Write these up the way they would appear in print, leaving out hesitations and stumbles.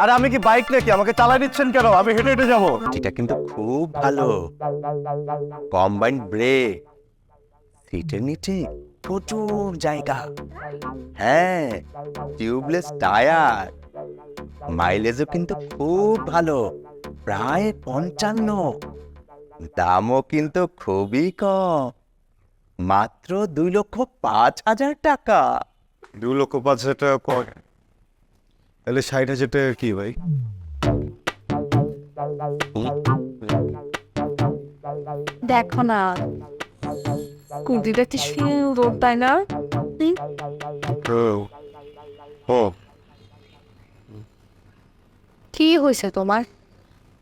আরে আমি কি বাইক নাকি, আমাকে চালাই নিচ্ছেন কেন? আমি হেঁটে হেঁটে যাবো। এটা কিন্তু খুব ভালো। কম্বাইন্ড ব্রেক, সিটের নিচে প্রচুর জায়গা। হ্যাঁ, টিউবলেস টায়ার, মাইলেজও কিন্তু খুব ভালো, প্রায় 55। দামও কিন্তু খুবই কম, মাত্র 2,05,000 টাকা। 2,05,000 টাকা কয়? তাহলে 60,000 টাকা কি ভাই? দেখো না, স্কুটিটা কি সুন্দর, তাই না? ও কি হয়েছে তোমার?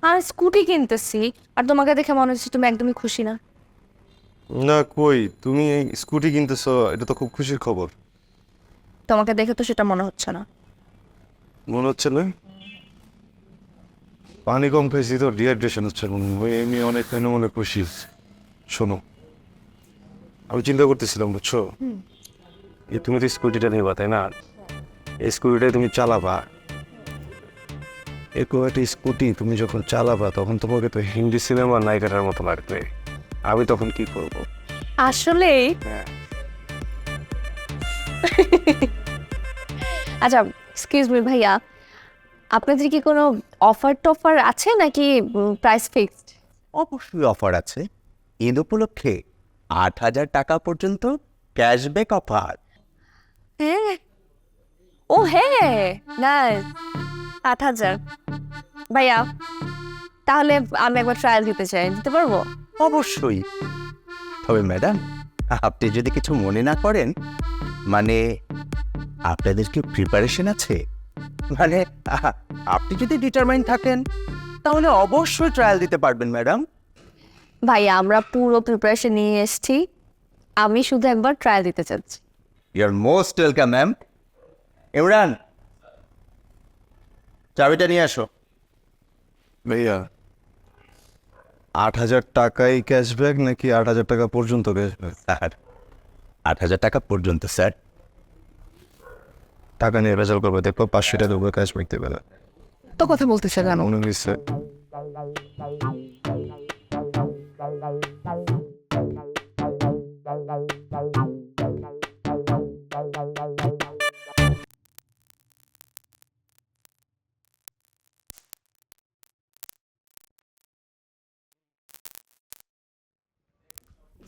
আর স্কুটি কিনতেছি, আর তোমাকে দেখে মনে হচ্ছে তুমি একদমই খুশি না। না, কই তুমি এই স্কুটি কিনতেছো, এটা তো খুব খুশির খবর। তোমাকে দেখে তো সেটা মনে হচ্ছে না। মনে হচ্ছে না? পানি কম খাইছি তো, ডিহাইড্রেশন হচ্ছে মনে হয়। এমনি অনেক মনে খুশি। শোনো, আমি চিন্তা করতেছিলাম, বুঝছো, তুমি তো স্কুটিটা নেবা, তাই না? এই স্কুটিটা তুমি চালাবা, এরকম একটা স্কুটি তুমি যখন চালাবা তখন তোমাকে তো হিন্দি সিনেমার নায়িকাটার মতো লাগবে। আমি তখন কি করব? আসলে আচ্ছা, এক্সকিউজ মি ভাইয়া, আপনাদের কি কোনো অফার টফার আছে নাকি প্রাইস ফিক্সড? অবশ্যই অফার আছে। ঈদ উপলক্ষে 8,000 টাকা পর্যন্ত ক্যাশব্যাক অফার। হ্যাঁ, ও হ্যাঁ, না 8,000। ভাইয়া, তাহলে আমি একবার ট্রায়াল দিতে চাই, দিতে পারবো? অবশ্যই। তবে ম্যাডাম, আপনি যদি কিছু মনে না করেন, মানে আপনাদের কি প্রিপারেশন আছে? মানে আপনি যদি ডিটারমাইন থাকেন তাহলে অবশ্যই ট্রায়াল দিতে পারবেন ম্যাডাম। ভাইয়া, আমরা পুরো প্রিপারেশন নিয়ে এসেছি, আমি শুধু একবার ট্রায়াল দিতে চাচ্ছি। You are most welcome ma'am. Imran, চাবিটা নিয়ে আসো। ভাইয়া, 8,000 টাকাই ক্যাশব্যাক নাকি 8,000 টাকা পর্যন্ত ক্যাশব্যাক? স্যার, 8,000 টাকা পর্যন্ত স্যার। টাকা নিয়ে রেজাল্ট করবে, দেখো 500 টাকা উপরে ক্যাশব্যাক দেবে না। তো কথা বলতেছে কেন? মনে হচ্ছে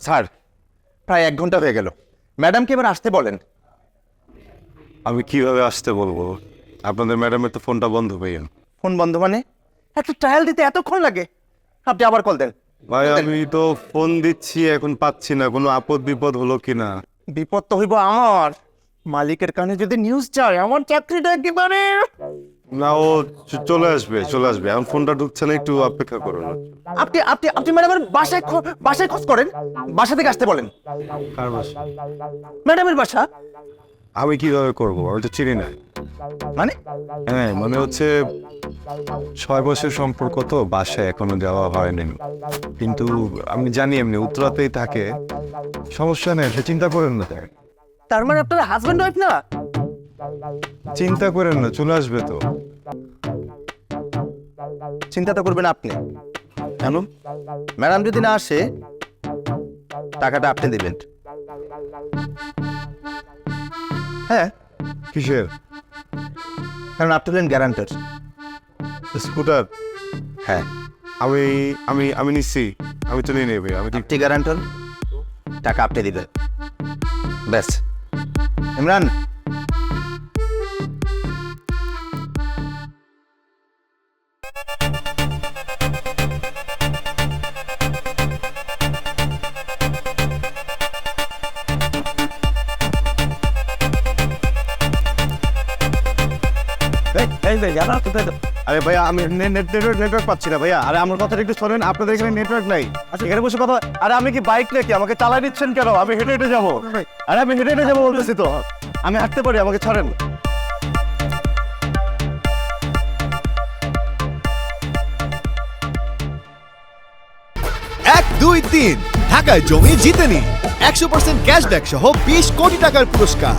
স্যার, প্রায় 1 ঘন্টা হয়ে গেল, ম্যাডামকে এবার আসতে বলেন। আমি কিভাবে আসতে বলবো? আপনাদের ম্যাডামের তো ফোনটা বন্ধ ভাইয়া। ফোন বন্ধ মানে? একটা ট্রায়াল দিতে এতক্ষণ লাগে? আপনি আবার কল দেন। ভাই, আমি তো ফোন দিচ্ছি, এখন পাচ্ছি না। কোনো আপদ বিপদ হলো কিনা? বিপদ তো হইব আমার। মালিকের কানে যদি নিউজ যায়, আমার চাকরিটা একেবারে। না, ও চলে আসবে, চলে আসবে। এখন ফোনটা ঢুকছে না, একটু অপেক্ষা করুন। আপনি আপনি আপনি ম্যাডামের বাসায় খোঁজ করেন, বাসা থেকে আসতে বলেন। কার বাসা? ম্যাডামের বাসা? আমি কিভাবে করবো? আমি তো চিনি না। মানে? হ্যাঁ, মানে হচ্ছে 6 বছর সম্পর্ক, তো বাসায় এখনো যাওয়া হয়নি। কিন্তু আমি জানি এমনি উত্তরাতেই থাকে, সমস্যা নেই, সে চিন্তা করেন না। তার মানে আপনার হাজবেন্ড ওয়াইফ না? চিন্তা করেন না, চলে আসবে তো। চিন্তা তো করবেন আপনি। কেন? ম্যাডাম যদি না আসে, টাকাটা আপনি দেবেন। হ্যাঁ, কিসের? কারণ আপনি হলেন গ্যারান্টার। স্কুটার? হ্যাঁ, আমি আমি আমি নিচ্ছি, আমি তো নিয়ে নেবে। আমি আপনি গ্যারান্টার, টাকা আপনি দিবেন। ব্যাস। ইমরান, আরে ভাইয়া, আমি নেটওয়ার্ক পাচ্ছি না ভাইয়া। আরে আমার কথাটা একটু শোনেন, আপনাদের এখানে নেটওয়ার্ক নাই। আচ্ছা, এখানে বসে কথা। আরে আমি কি বাইক নাকি, আমাকে চালাই নিচ্ছেন কেন? আমি হেঁটে হেঁটে যাবো। আরে আমি হেঁটে হেঁটে যাবো বলতেছি তো। আমি হাঁটতে পারি, আমাকে ছাড়েন। 1, 2, 3 ঢাকায় জমি জিতে নিন 100% ক্যাশব্যাক সহ 20 কোটি টাকার পুরস্কার।